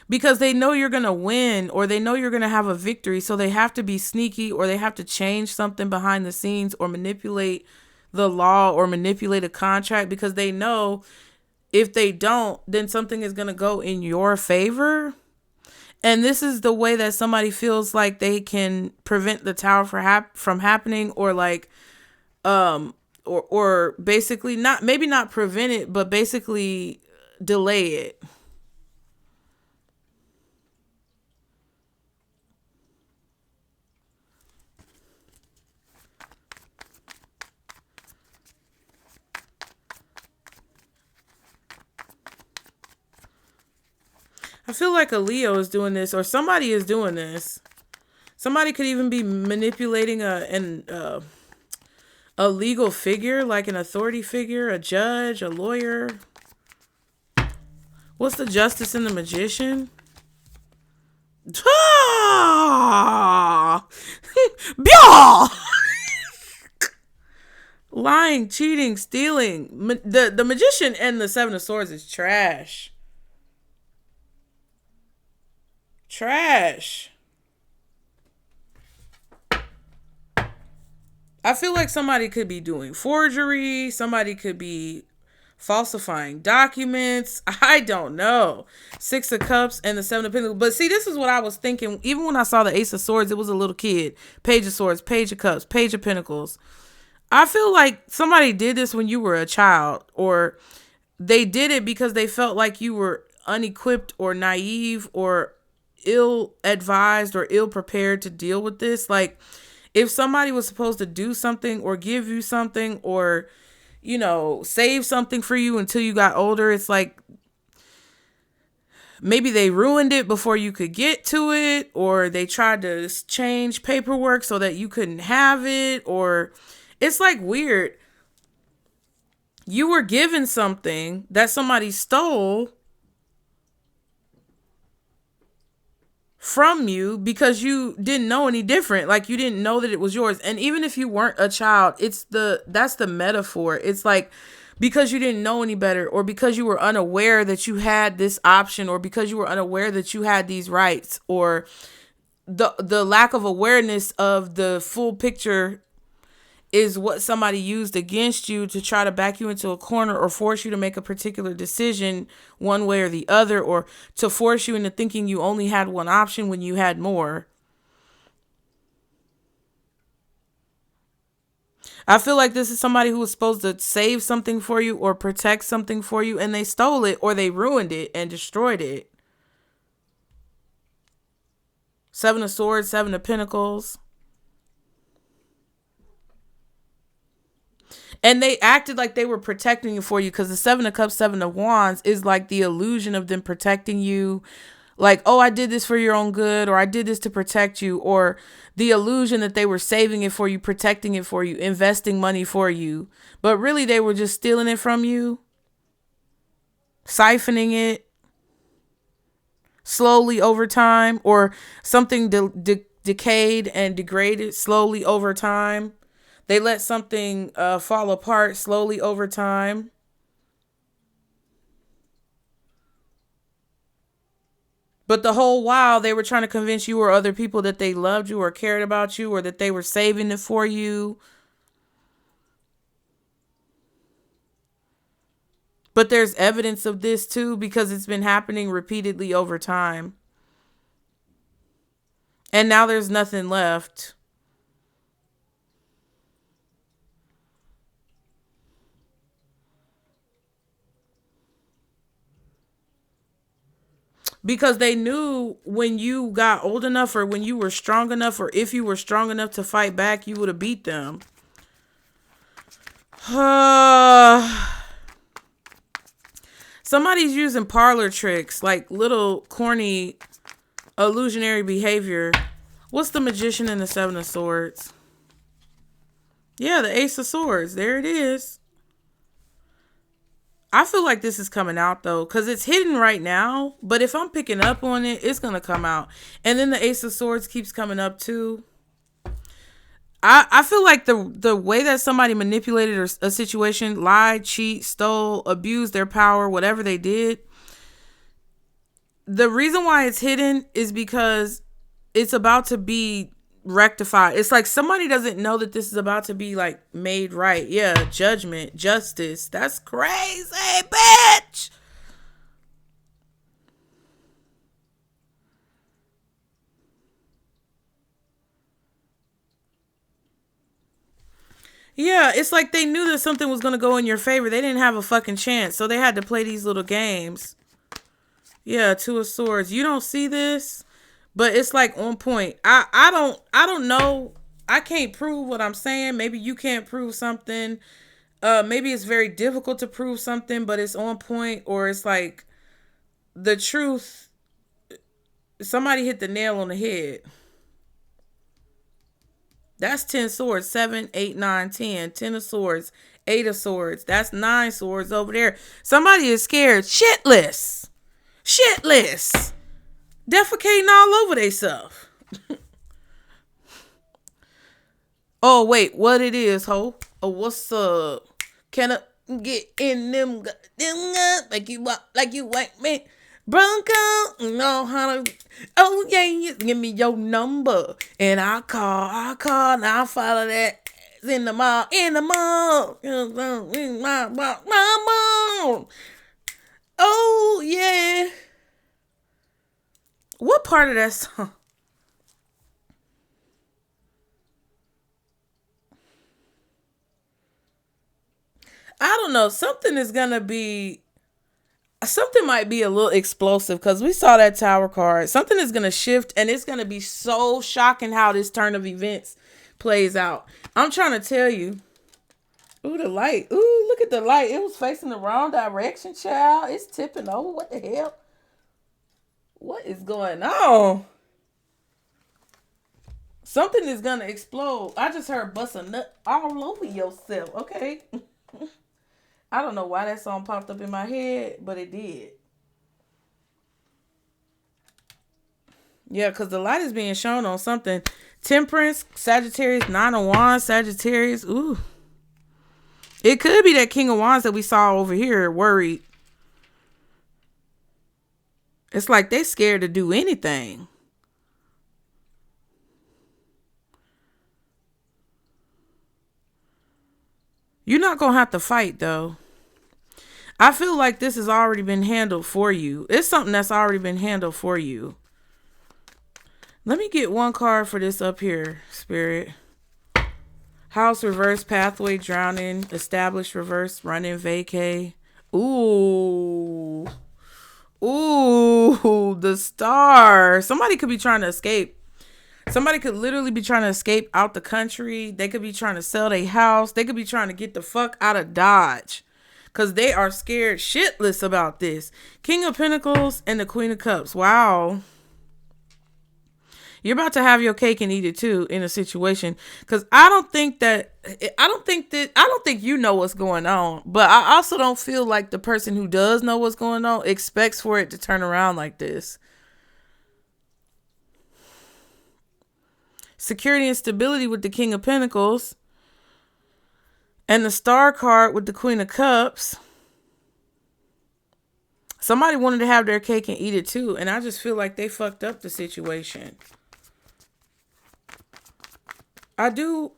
Because they know you're going to win or they know you're going to have a victory. So they have to be sneaky or they have to change something behind the scenes or manipulate the law or manipulate a contract because they know if they don't, then something is going to go in your favor. And this is the way that somebody feels like they can prevent the tower from happening or like, or basically not, maybe not prevent it, but basically delay it. I feel like a Leo is doing this, or somebody is doing this. Somebody could even be manipulating a legal figure, like an authority figure, a judge, a lawyer. What's the Justice and the Magician? Lying, cheating, stealing. The Magician and the Seven of Swords is trash. Trash. I feel like somebody could be doing forgery. Somebody could be falsifying documents. I don't know. Six of Cups and the Seven of Pentacles. But see, this is what I was thinking. Even when I saw the Ace of Swords, it was a little kid. Page of Swords, Page of Cups, Page of Pentacles. I feel like somebody did this when you were a child, or they did it because they felt like you were unequipped or naive or ill-advised or ill-prepared to deal with this. Like, if somebody was supposed to do something or give you something or, you know, save something for you until you got older, it's like maybe they ruined it before you could get to it, or they tried to change paperwork so that you couldn't have it, or it's like weird. You were given something that somebody stole from you because you didn't know any different. Like, you didn't know that it was yours. And even if you weren't a child, that's the metaphor. It's like, because you didn't know any better, or because you were unaware that you had this option, or because you were unaware that you had these rights, or the lack of awareness of the full picture is what somebody used against you to try to back you into a corner, or force you to make a particular decision one way or the other, or to force you into thinking you only had one option when you had more. I feel like this is somebody who was supposed to save something for you or protect something for you, and they stole it, or they ruined it and destroyed it. Seven of Swords, Seven of Pentacles. And they acted like they were protecting you for you, because the Seven of Cups, Seven of Wands is like the illusion of them protecting you. Like, oh, I did this for your own good, or I did this to protect you, or the illusion that they were saving it for you, protecting it for you, investing money for you. But really, they were just stealing it from you, siphoning it slowly over time, or something decayed and degraded slowly over time. They let something fall apart slowly over time. But the whole while, they were trying to convince you or other people that they loved you or cared about you, or that they were saving it for you. But there's evidence of this too, because it's been happening repeatedly over time. And now there's nothing left. Because they knew when you got old enough, or when you were strong enough, or if you were strong enough to fight back, you would have beat them. Somebody's using parlor tricks, like little corny illusionary behavior. What's the Magician and the Seven of Swords? Yeah, the Ace of Swords. There it is. I feel like this is coming out though, because it's hidden right now. But if I'm picking up on it, it's going to come out. And then the Ace of Swords keeps coming up too. I feel like the way that somebody manipulated a situation, lied, cheat, stole, abused their power, whatever they did. The reason why it's hidden is because it's about to be rectified. It's like somebody doesn't know that this is about to be like made right. Yeah, judgment, justice. That's crazy, bitch. Yeah, it's like they knew that something was going to go in your favor. They didn't have a fucking chance, so they had to play these little games. Yeah, Two of Swords. You don't see this, but it's like on point. I don't know. I can't prove what I'm saying. Maybe you can't prove something. Maybe it's very difficult to prove something, but it's on point, or it's like the truth Somebody hit the nail on the head. That's 10 swords. 7, 8, 9, 10. 10 of swords. 8 of swords. That's 9 swords over there. Somebody is scared shitless. Shitless. Defecating all over themselves. Oh, wait. What it is, ho? Oh, what's up? Can I get in them like you like me? Bronco, know how to. Oh yeah, give me your number and I'll call, and I'll follow that in the mall, Oh yeah. What part of that song? I don't know. Something might be a little explosive because we saw that tower card. Something is going to shift and it's going to be so shocking how this turn of events plays out. I'm trying to tell you. Ooh, the light. Ooh, look at the light. It was facing the wrong direction, child. It's tipping over. What the hell? What is going on? Something is going to explode. I just heard bust a nut all over yourself. Okay. I don't know why that song popped up in my head, but it did. Yeah, because the light is being shown on something. Temperance, Sagittarius, 9 of Wands, Sagittarius. Ooh. It could be that King of Wands that we saw over here worried. It's like they scared to do anything. You're not going to have to fight, though. I feel like this has already been handled for you. It's something that's already been handled for you. Let me get one card for this up here, Spirit. House reverse, pathway, drowning, established reverse, running, vacay. Ooh. Ooh, the star. Somebody could be trying to escape. Somebody could literally be trying to escape out the country. They could be trying to sell their house. They could be trying to get the fuck out of Dodge. Because they are scared shitless about this. King of Pentacles and the Queen of Cups. Wow. You're about to have your cake and eat it too in a situation. Because I don't think you know what's going on. But I also don't feel like the person who does know what's going on expects for it to turn around like this. Security and stability with the King of Pentacles. And the Star card with the Queen of Cups. Somebody wanted to have their cake and eat it too. And I just feel like they fucked up the situation. I do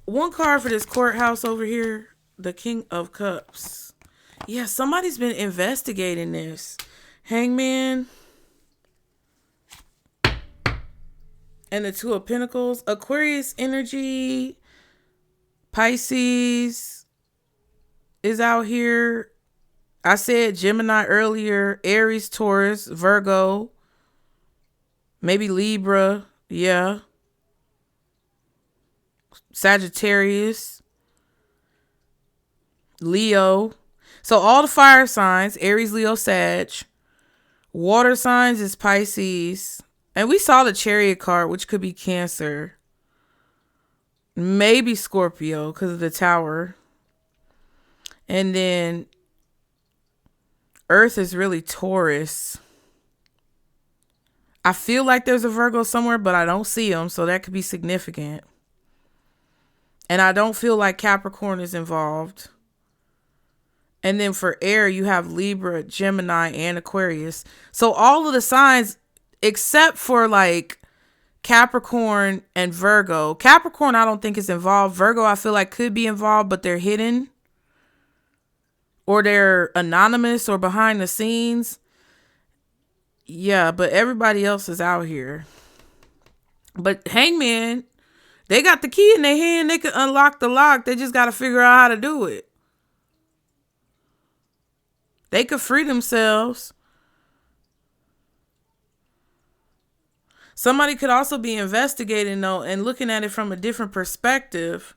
one card for this courthouse over here. The King of Cups. Yeah, somebody's been investigating this. Hangman. And the Two of Pentacles. Aquarius energy. Pisces is out here. I said Gemini earlier. Aries, Taurus, Virgo. Maybe Libra. Yeah. Sagittarius. Leo. So all the fire signs. Aries, Leo, Sag. Water signs is Pisces. And we saw the Chariot card, which could be Cancer. Maybe Scorpio because of the Tower. And then Earth is really Taurus. I feel like there's a Virgo somewhere, but I don't see them. So that could be significant. And I don't feel like Capricorn is involved. And then for air, you have Libra, Gemini, and Aquarius. So all of the signs, except for like Capricorn and Virgo. Capricorn, I don't think is involved. Virgo, I feel like could be involved, but they're hidden. Or they're anonymous or behind the scenes. Yeah, but everybody else is out here. But Hangman, they got the key in their hand. They can unlock the lock. They just got to figure out how to do it. They could free themselves. Somebody could also be investigating though and looking at it from a different perspective,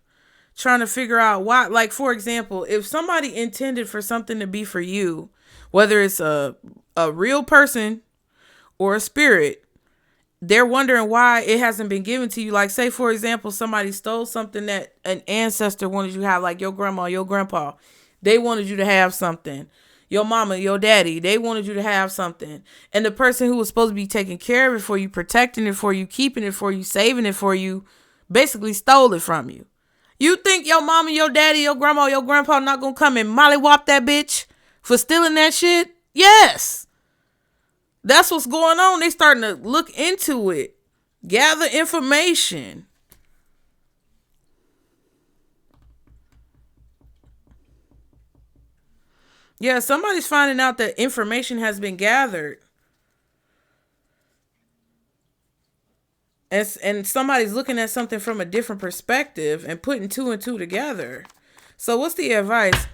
trying to figure out why. Like, for example, if somebody intended for something to be for you, whether it's a real person or a spirit, they're wondering why it hasn't been given to you. Like, say, for example, somebody stole something that an ancestor wanted you to have, like your grandma, your grandpa. They wanted you to have something. Your mama, your daddy, they wanted you to have something. And the person who was supposed to be taking care of it for you, protecting it for you, keeping it for you, saving it for you, basically stole it from you. You think your mama, your daddy, your grandma, your grandpa not gonna come and mollywop that bitch for stealing that shit? Yes. That's what's going on. They starting to look into it. Gather information. Yeah, somebody's finding out that information has been gathered. And somebody's looking at something from a different perspective and putting two and two together. So what's the advice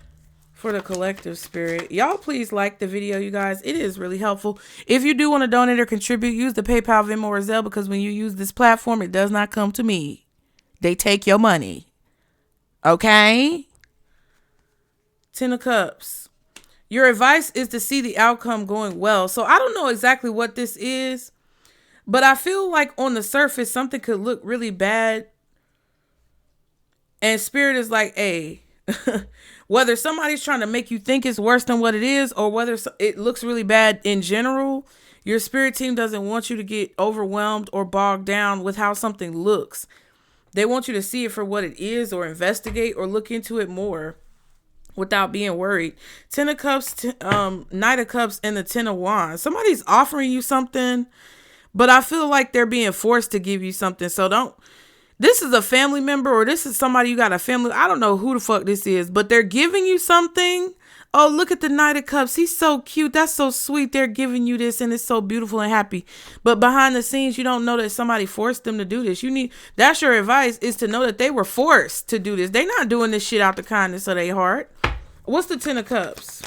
for the collective spirit? Y'all please like the video, you guys. It is really helpful. If you do want to donate or contribute, use the PayPal, Venmo, or Zelle, because when you use this platform, it does not come to me. They take your money. Okay? 10 of Cups. Your advice is to see the outcome going well. So I don't know exactly what this is, but I feel like on the surface, something could look really bad. And Spirit is like, hey, whether somebody's trying to make you think it's worse than what it is, or whether it looks really bad in general, your spirit team doesn't want you to get overwhelmed or bogged down with how something looks. They want you to see it for what it is, or investigate or look into it more without being worried. 10 of Cups, Knight of Cups, and the 10 of Wands. Somebody's offering you something, but I feel like they're being forced to give you something. So don't. This is a family member, or this is somebody you got a family. I don't know who the fuck this is, but they're giving you something. Oh, look at the Knight of Cups. He's so cute. That's so sweet. They're giving you this and it's so beautiful and happy. But behind the scenes, you don't know that somebody forced them to do this. That's your advice, is to know that they were forced to do this. They're not doing this shit out the kindness of their heart. What's the 10 of Cups?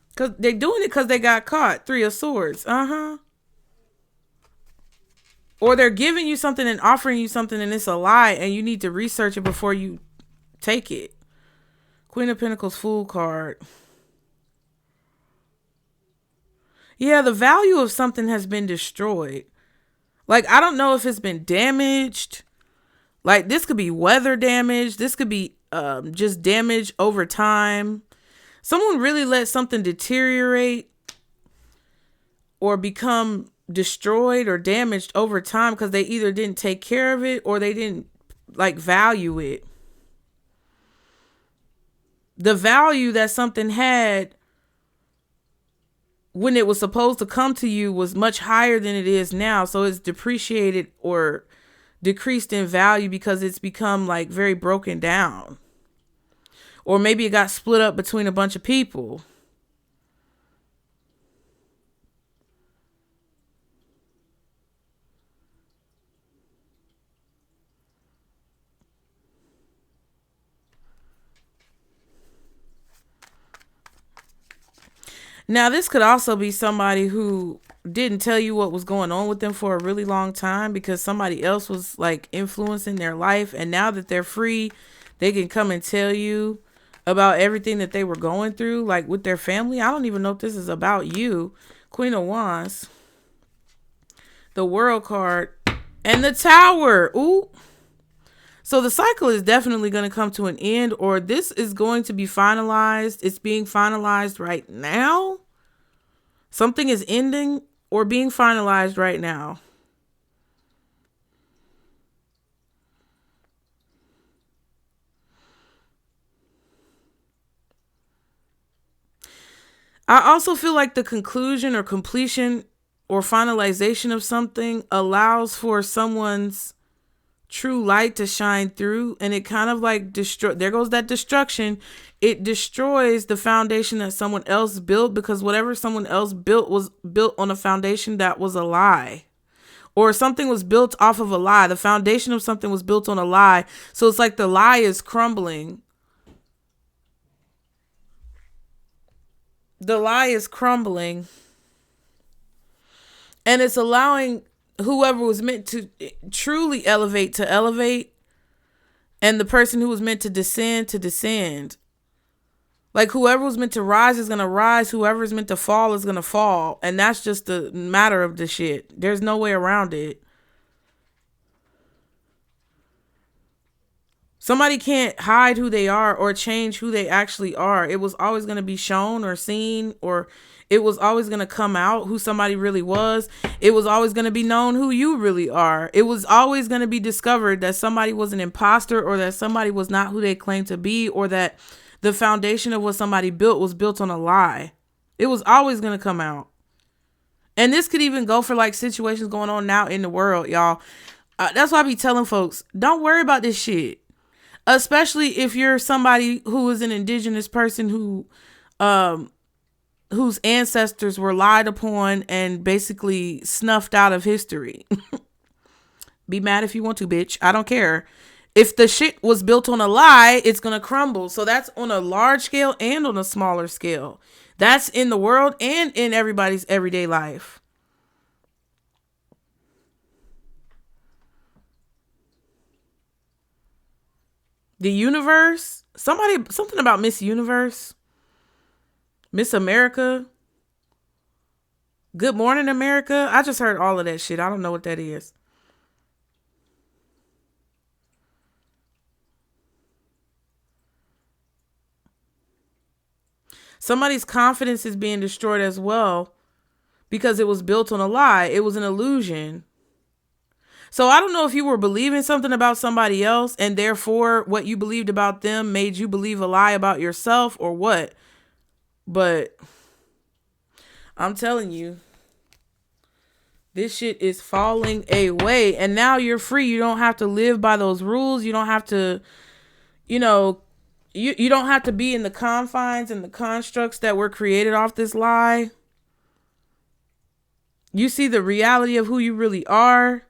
Because they're doing it because they got caught. 3 of Swords. Or they're giving you something and offering you something and it's a lie and you need to research it before you take it. Queen of Pentacles, Fool card. Yeah, the value of something has been destroyed. Like, I don't know if it's been damaged. Like, this could be weather damage. This could be just damage over time. Someone really let something deteriorate or become destroyed or damaged over time because they either didn't take care of it or they didn't value it. The value that something had when it was supposed to come to you was much higher than it is now. So it's depreciated or decreased in value because it's become very broken down. Or maybe it got split up between a bunch of people. Now, this could also be somebody who didn't tell you what was going on with them for a really long time because somebody else was influencing their life. And now that they're free, they can come and tell you about everything that they were going through, with their family. I don't even know if this is about you. Queen of Wands, the World card, and the Tower. Ooh. So the cycle is definitely going to come to an end, or this is going to be finalized. It's being finalized right now. Something is ending or being finalized right now. I also feel like the conclusion or completion or finalization of something allows for someone's true light to shine through, and it kind of there goes that destruction. It destroys the foundation that someone else built, because whatever someone else built was built on a foundation that was a lie, or something was built off of a lie. The foundation of something was built on a lie. So it's like the lie is crumbling. The lie is crumbling, and it's allowing whoever was meant to truly elevate to elevate, and the person who was meant to descend to descend. Like whoever was meant to rise is going to rise. Whoever is meant to fall is going to fall. And that's just the matter of the shit. There's no way around it. Somebody can't hide who they are or change who they actually are. It was always going to be shown or seen, or it was always going to come out who somebody really was. It was always going to be known who you really are. It was always going to be discovered that somebody was an imposter, or that somebody was not who they claimed to be, or that the foundation of what somebody built was built on a lie. It was always going to come out. And this could even go for like situations going on now in the world, y'all. That's why I be telling folks, don't worry about this shit. Especially if you're somebody who is an indigenous person whose ancestors were lied upon and basically snuffed out of history. Be mad if you want to, bitch. I don't care. If the shit was built on a lie, it's going to crumble. So that's on a large scale and on a smaller scale. That's in the world and in everybody's everyday life. The universe, something about Miss Universe, Miss America, Good Morning America. I just heard all of that shit. I don't know what that is. Somebody's confidence is being destroyed as well because it was built on a lie. It was an illusion. So I don't know if you were believing something about somebody else and therefore what you believed about them made you believe a lie about yourself or what. But I'm telling you, this shit is falling away. And now you're free. You don't have to live by those rules. You don't have to, you don't have to be in the confines and the constructs that were created off this lie. You see the reality of who you really are.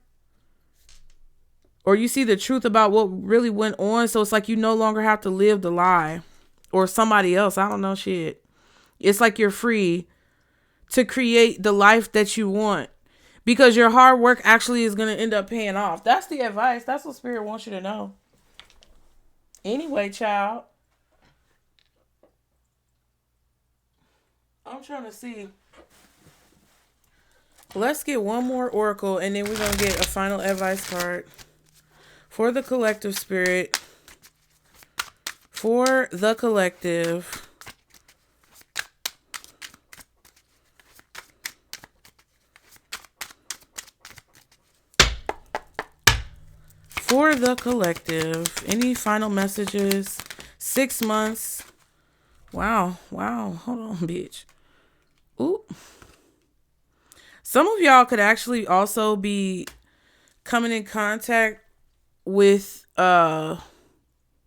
Or you see the truth about what really went on. So it's like you no longer have to live the lie. Or somebody else. I don't know shit. It's like you're free to create the life that you want. Because your hard work actually is going to end up paying off. That's the advice. That's what Spirit wants you to know. Anyway, child. I'm trying to see. Let's get one more oracle. And then we're going to get a final advice card. For the collective, Spirit. For the collective. For the collective. Any final messages? 6 months. Wow. Hold on, bitch. Ooh. Some of y'all could actually also be coming in contact with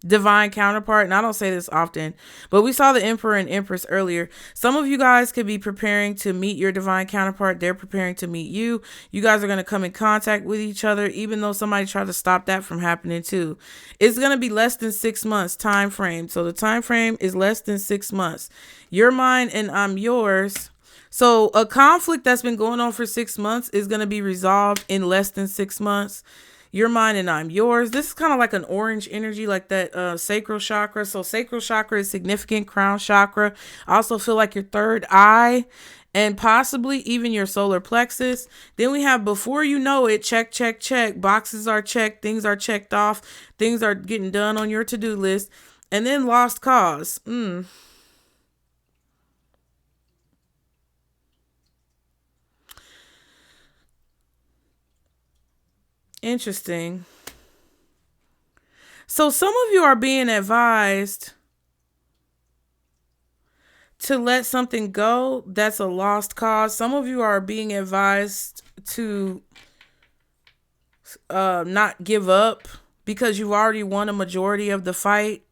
divine counterpart, and I don't say this often, but we saw the Emperor and Empress earlier. Some of you guys could be preparing to meet your divine counterpart. They're preparing to meet you. You guys are going to come in contact with each other, even though somebody tried to stop that from happening too. It's going to be less than 6 months time frame. So the time frame is less than 6 months. You're mine and I'm yours. So a conflict that's been going on for 6 months is going to be resolved in less than 6 months. You're mine and I'm yours. This is kind of like an orange energy, like that sacral chakra. So sacral chakra is significant, crown chakra. I also feel like your third eye and possibly even your solar plexus. Then we have before you know it, check. Boxes are checked. Things are checked off. Things are getting done on your to-do list. And then lost cause. Interesting. So some of you are being advised to let something go that's a lost cause. Some of you are being advised to not give up because you've already won a majority of the fight.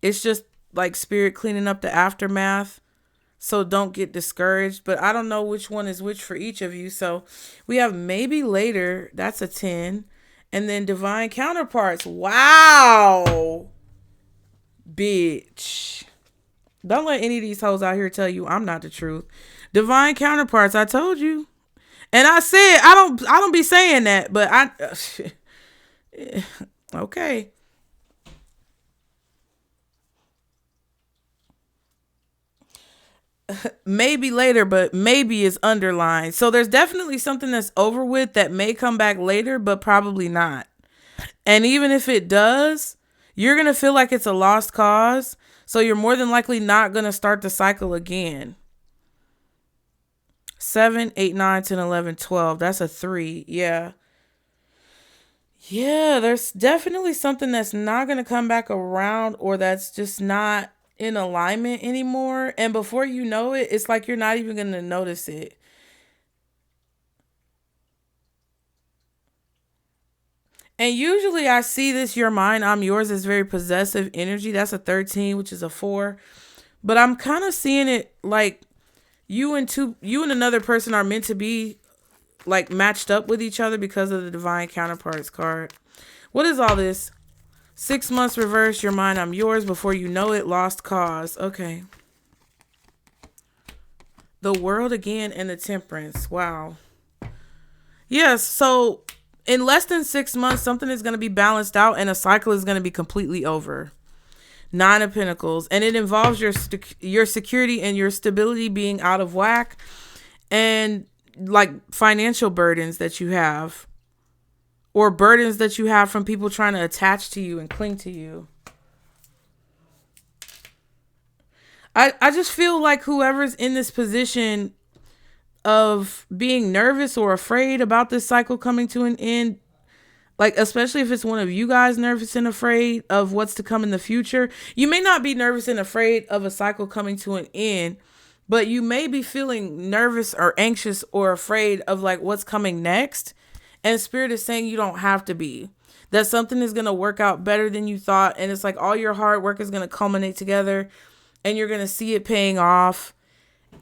It's just like Spirit cleaning up the aftermath. So don't get discouraged. But I don't know which one is which for each of you. So we have maybe later. That's a 10. And then divine counterparts. Wow. Bitch. Don't let any of these hoes out here tell you I'm not the truth. Divine counterparts. I told you. And I said, I don't be saying that. But okay. maybe later, but maybe is underlined. So there's definitely something that's over with that may come back later, but probably not. And even if it does, you're going to feel like it's a lost cause. So you're more than likely not going to start the cycle again. 7, 8, 9, 10, 11, 12. That's a 3. Yeah. Yeah, there's definitely something that's not going to come back around, or that's just not in alignment anymore. And before you know it, it's like you're not even going to notice it. And usually I see this, your mind, I'm yours, is very possessive energy. That's a 13, which is a 4. But I'm kind of seeing it like you and another person are meant to be like matched up with each other because of the divine counterparts card. What is all this? 6 months reverse, your mind, I'm yours, before you know it, lost cause. Okay. The world again and the temperance. Wow. Yes, so in less than 6 months, something is going to be balanced out and a cycle is going to be completely over. 9 of Pentacles. And it involves your security and your stability being out of whack, and like financial burdens that you have, or burdens that you have from people trying to attach to you and cling to you. I just feel like whoever's in this position of being nervous or afraid about this cycle coming to an end, like especially if it's one of you guys nervous and afraid of what's to come in the future. You may not be nervous and afraid of a cycle coming to an end, but you may be feeling nervous or anxious or afraid of like what's coming next. And Spirit is saying you don't have to be. That something is going to work out better than you thought. And it's like all your hard work is going to culminate together, and you're going to see it paying off.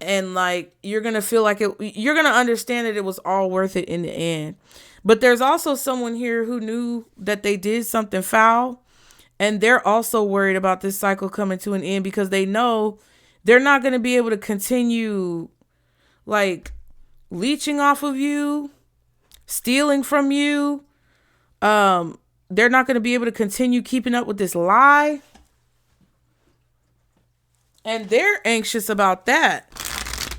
And like, you're going to feel like you're going to understand that it was all worth it in the end. But there's also someone here who knew that they did something foul, and they're also worried about this cycle coming to an end because they know they're not going to be able to continue like leeching off of you, stealing from you. They're not going to be able to continue keeping up with this lie. And they're anxious about that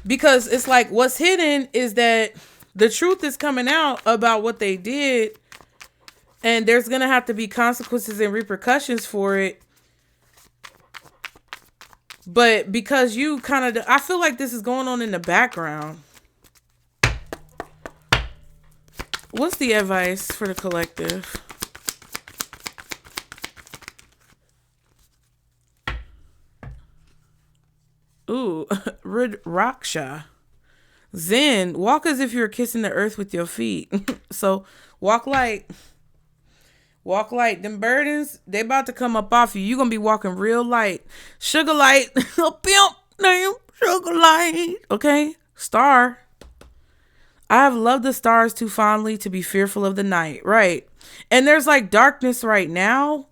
because it's like what's hidden is that the truth is coming out about what they did, and there's going to have to be consequences and repercussions for it. But because you kind of, I feel like this is going on in the background. What's the advice for the collective? Ooh, Raksha. Zen, walk as if you're kissing the earth with your feet. So walk light. Walk light. Them burdens, they about to come up off you. You're going to be walking real light. Sugar light. Pimp name. Sugar light. Okay. Star. I have loved the stars too fondly to be fearful of the night. Right. And there's like darkness right now,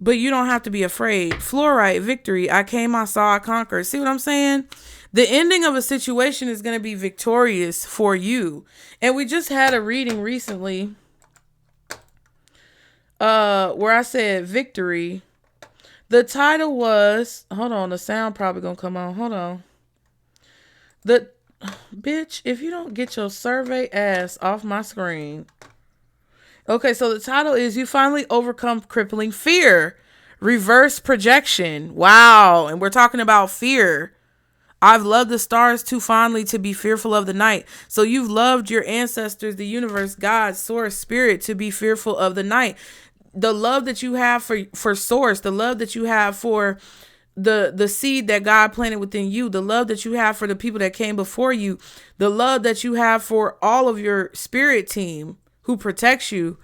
but you don't have to be afraid. Fluorite, victory. I came, I saw, I conquered. See what I'm saying? The ending of a situation is going to be victorious for you. And we just had a reading recently where I said victory. The title was, hold on, the sound probably going to come on. Hold on. Bitch, if you don't get your survey ass off my screen. Okay, so the title is You Finally Overcome Crippling Fear. Reverse projection. Wow. And we're talking about fear. I've loved the stars too fondly to be fearful of the night. So you've loved your ancestors, the universe, God, source, spirit, to be fearful of the night. The love that you have for source, the love that you have for the seed that God planted within you, the love that you have for the people that came before you, the love that you have for all of your spirit team who protects you,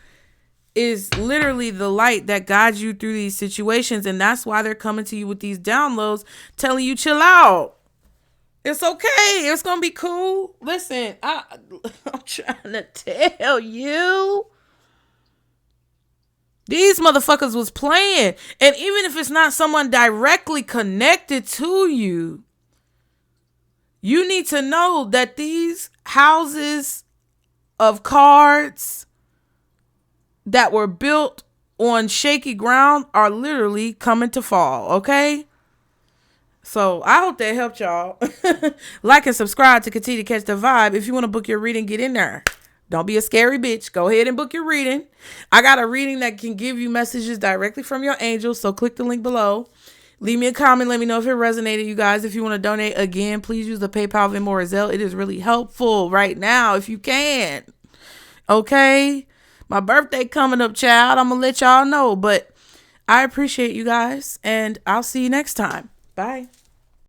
is literally the light that guides you through these situations. And that's why they're coming to you with these downloads telling you chill out. It's okay. It's going to be cool. Listen, I'm trying to tell you. These motherfuckers was playing. And even if it's not someone directly connected to you, you need to know that these houses of cards that were built on shaky ground are literally coming to fall, okay? So I hope that helped y'all. Like and subscribe to continue to catch the vibe. If you want to book your reading, get in there. Don't be a scary bitch. Go ahead and book your reading. I got a reading that can give you messages directly from your angels. So click the link below. Leave me a comment. Let me know if it resonated, you guys. If you want to donate, again, please use the PayPal, Venmo, or Zelle. It is really helpful right now if you can. Okay? My birthday coming up, child. I'm going to let y'all know. But I appreciate you guys. And I'll see you next time. Bye.